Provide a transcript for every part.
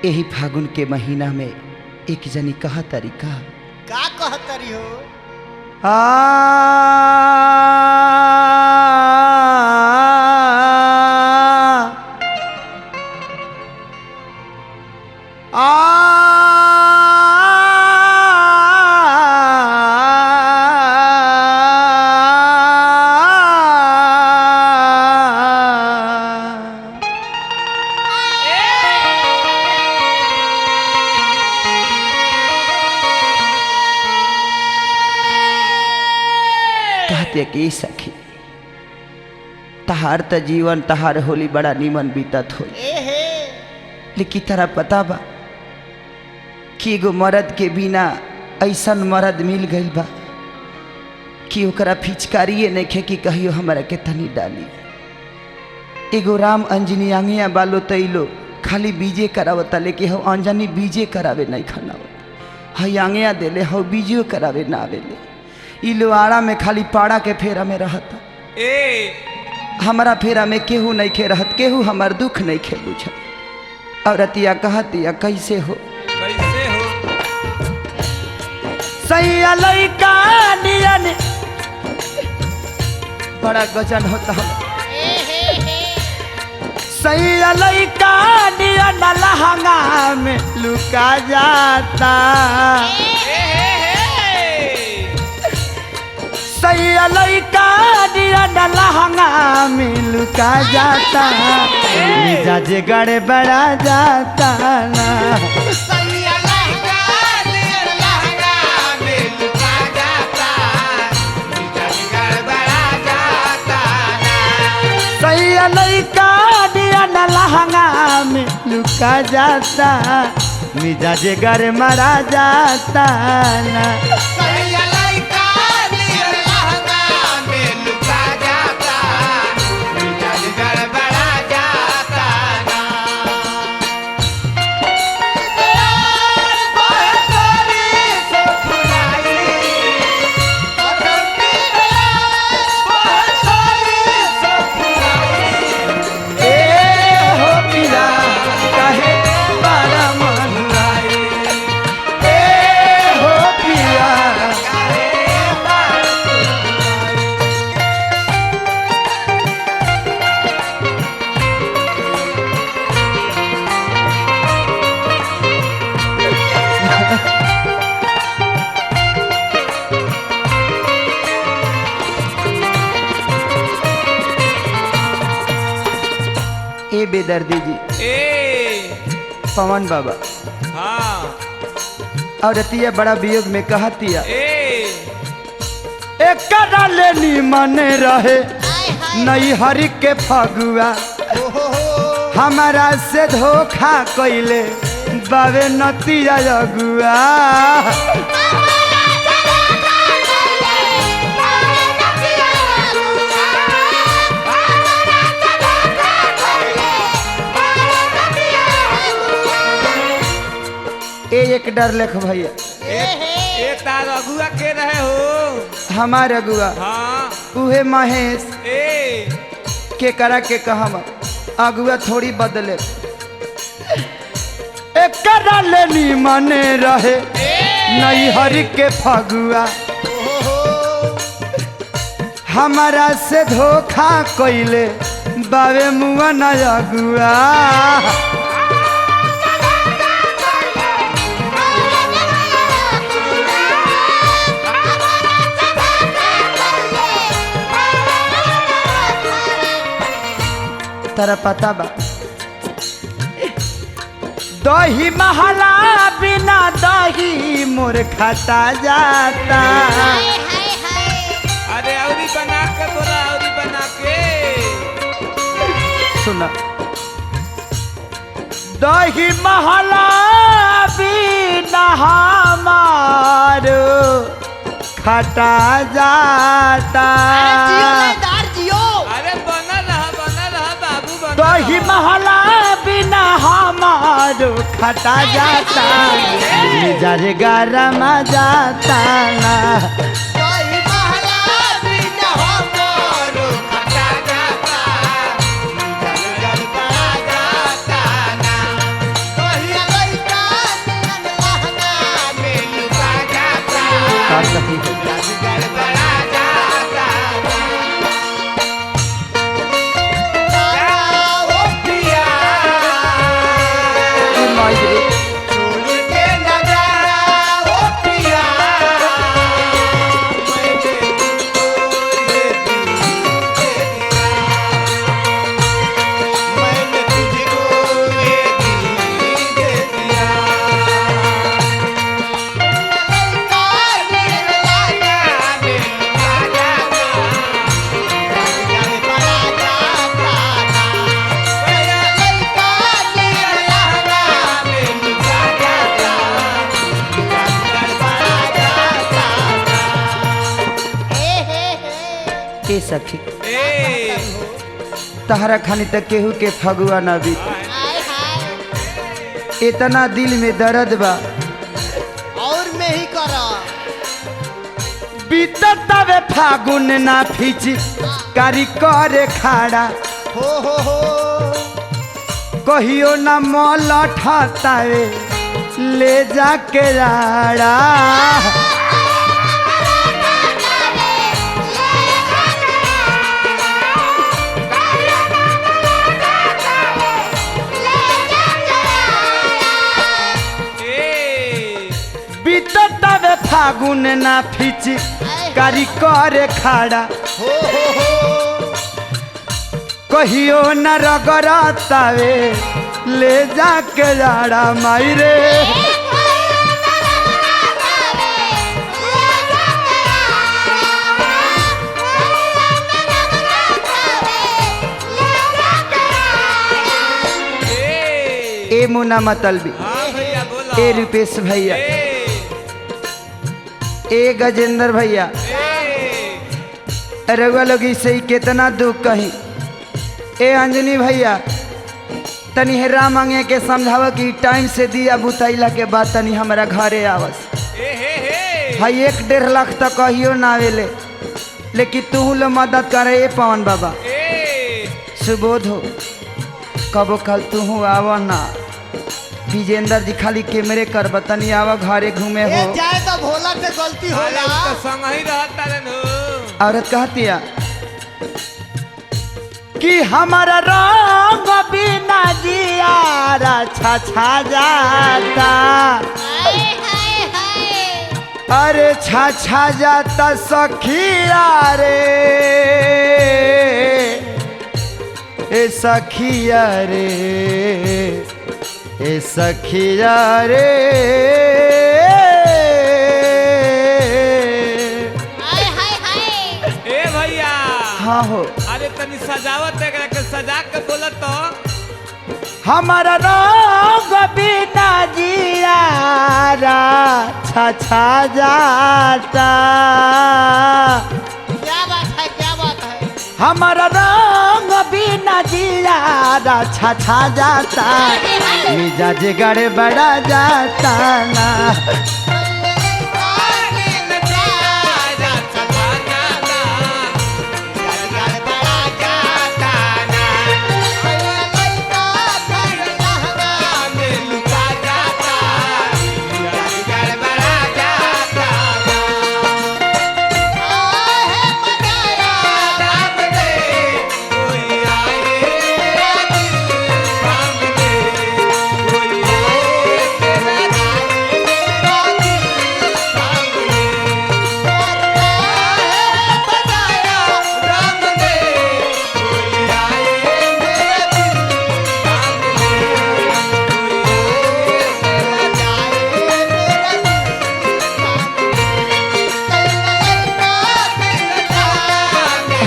यही फागुन के महीना में एक जनी कहा तरीका का कहतरी हो कहते कि सखी तहार त जीवन तहार होली बड़ा निमन बीतत हो, लेकिन तारा पता बा कि एगो मर्द के बिना ऐसन मर्द मिल गइल बा कि ओकरा फिचकारिए नइखे कि कहियो हमरा के तनी डाली। एगो राम अंजनी आंगिया बालो तैलो खाली बीजे करावता, लेकिन हम अंजनी बीजे करावे नहीं खनावत, हई आंगिया देले हौ बीजे करावे ना आवेले। इ लोहारा में खाली पाड़ा के फेरा में रहता, हमारा फेरा में केहू नहीं खे रहत, केहू हमार दुख नहीं खे बुझत। औरतिया कहतिया कैसे हो सैया लइका नियन बड़ा गजन होता है। सैया लइका नियन लहंगा में लुका जाता, सैया लइका नियन लहंगा में लुका जाता, मिजाज गड़बड़ा जाता ना। सैया लइका नियन लहंगा में लुका जाता, मिजाज गड़बड़ा जाता ना। ए बेदर्दी जी पवन बाबा औरतिया बड़ा वियोग में कहतिया एक लेनी मन रहे नई हरि के फगुआ, हमारा से धोखा कइले बाबे नतिया अगुआ। एक डर लेख भैया तार अगुआ के रहे हो हमार अगुआ उहे महेश के करा के कहम अगुआ थोड़ी बदले। एक लेनी मने रहे नई हरि के फगुआ, हमारा से धोखा कइले बाबे मुआ न अगुआ। तारा पता बा दही महला बिना दही मोर खाता जाता। अरे औरी बना के बोला, औरी बना के सुना दही महला बिना हमारो खाता जाता। दही महला बिना हमारो खटा जाता, मिजाज गरम जाता ना। दही महला बिना हमारो खटा जाता, मिजाज गड़बड़ा जाता ना। दही सखी ए तहरा खानी तक केहू के फगुआ ना बीत हाय हाय इतना दिल में दर्द बा और मैं ही करा बीतत वे फागुन ना फीच कारी करे खाड़ा हो कहियो ना मौल ठातावे ले जाके राड़ा ए बीतत वे फागुन ना फीच कारी करे खाड़ा हो कहियो न रगड़तावे ले जाके राड़ा माई रे ए मुन्ना मतलबी हाँ भैया बोलो ए रूपेश भैया ए गजेंद्र भैया रघुआ लोग से ही कितना दुख कही ए अंजनी भैया तनी हेरा मांगे के समझाव कि टाइम से दिया बुतैला के बाद तनी हमारा घरे आवस भाई 1-1.5 लाख तक कहियो ना आवेले लेकिन तू लो मदद करे ए पवन बाबा सुबोध हो कबो कल तू आव ना विजेंद्र जी खाली कैमरे कर बतनी आवा घरे घूमे ए हो जाए तो भोला से गलती होला संग ही रहता रहनु औरत कहतिया कि हमारा रंग बिना जियारा छा जाता अरे छा जाता सखिया रे ए सखिया रे ए सखिया रे ए भैया हाँ हो अरे तनी सजावट एकरा के सजा के बोलत तो हमारा रंग बिना जियारा छा जाता क्या बात है हमारा रंग बिना जियारा छा जाता मिजाज गड़े बड़ा जाता ना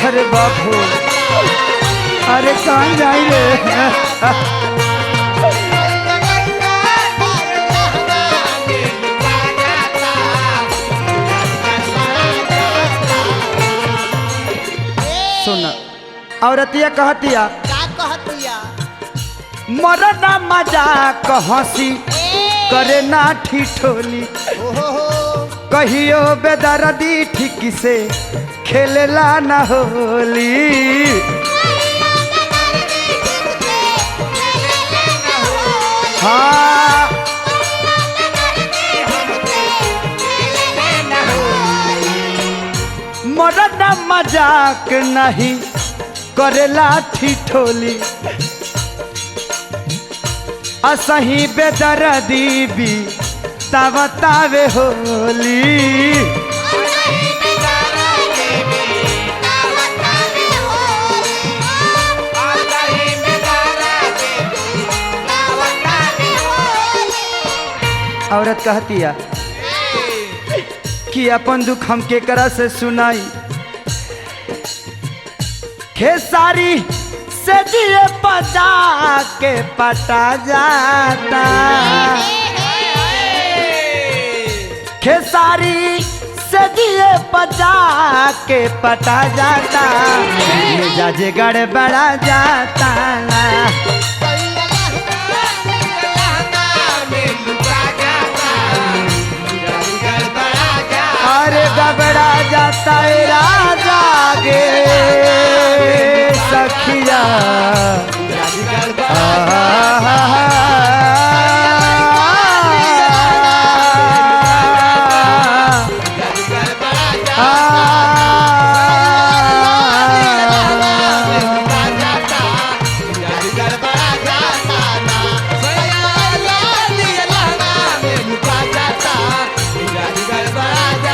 अरे बापू अरे कहाँ जाई रे सुन औरतिया कहतिया क्या कहतिया मरना मजाक हंसी करे ना ठिठोली हो कहियो बेदर्दी ठीक से खेलेला ना होली हाँ मरना मजाक नहीं करेला ठिठोली असही बेदर्दी भी तावे होली औरत कहतिया कि अपन दुख हम केकरा से सुनाई खेसारी से दिए पचा के पटा जाता खेसारी से से दिए पचा के पटा जाता मिजाज गड़बड़ा जाता